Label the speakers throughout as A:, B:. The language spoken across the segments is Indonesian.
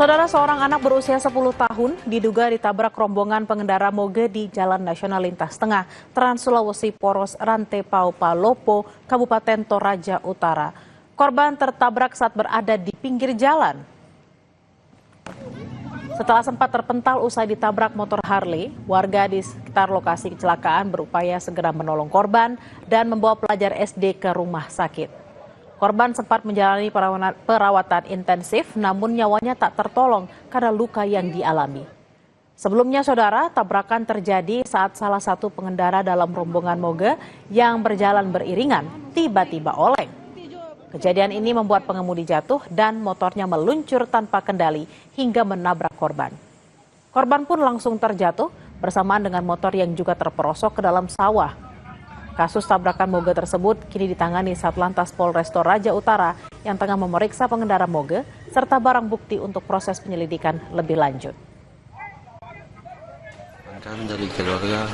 A: Saudara, seorang anak berusia 10 tahun diduga ditabrak rombongan pengendara moge di Jalan Nasional Lintas Tengah, Trans Sulawesi Poros Rantepao Palopo, Kabupaten Toraja Utara. Korban tertabrak saat berada di pinggir jalan. Setelah sempat terpental usai ditabrak motor Harley, warga di sekitar lokasi kecelakaan berupaya segera menolong korban dan membawa pelajar SD ke rumah sakit. Korban sempat menjalani perawatan intensif, namun nyawanya tak tertolong karena luka yang dialami. Sebelumnya, saudara, tabrakan terjadi saat salah satu pengendara dalam rombongan moge yang berjalan beriringan tiba-tiba oleng. Kejadian ini membuat pengemudi jatuh dan motornya meluncur tanpa kendali hingga menabrak korban. Korban pun langsung terjatuh bersamaan dengan motor yang juga terperosok ke dalam sawah. Kasus tabrakan moge tersebut kini ditangani Satlantas Polres Toraja Utara yang tengah memeriksa pengendara moge serta barang bukti untuk proses penyelidikan lebih lanjut.
B: Kami dari keluarga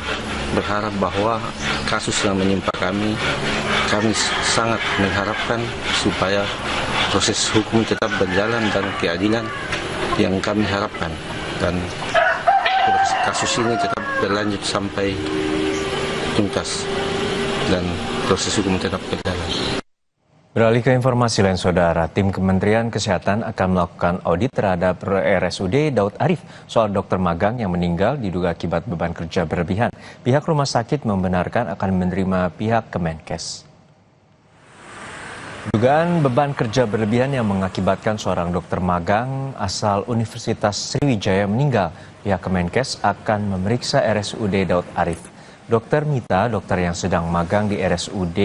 B: berharap bahwa kasus yang menimpa kami sangat mengharapkan supaya proses hukum tetap berjalan dan keadilan yang kami harapkan. Dan kasus ini tetap berlanjut sampai tuntas dan proses hukum tetap berjalan.
C: Beralih ke informasi lain, saudara, tim Kementerian Kesehatan akan melakukan audit terhadap RSUD Daud Arif soal dokter magang yang meninggal diduga akibat beban kerja berlebihan. Pihak rumah sakit membenarkan akan menerima pihak Kemenkes. Dugaan beban kerja berlebihan yang mengakibatkan seorang dokter magang asal Universitas Sriwijaya meninggal. Pihak Kemenkes akan memeriksa RSUD Daud Arif. Dr. Mita, dokter yang sedang magang di RSUD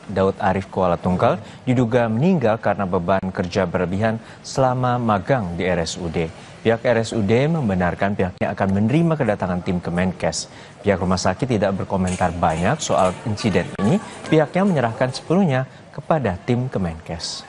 C: Daud Arif Kuala Tunggal, diduga meninggal karena beban kerja berlebihan selama magang di RSUD. Pihak RSUD membenarkan pihaknya akan menerima kedatangan tim Kemenkes. Pihak rumah sakit tidak berkomentar banyak soal insiden ini. Pihaknya menyerahkan sepenuhnya kepada tim Kemenkes.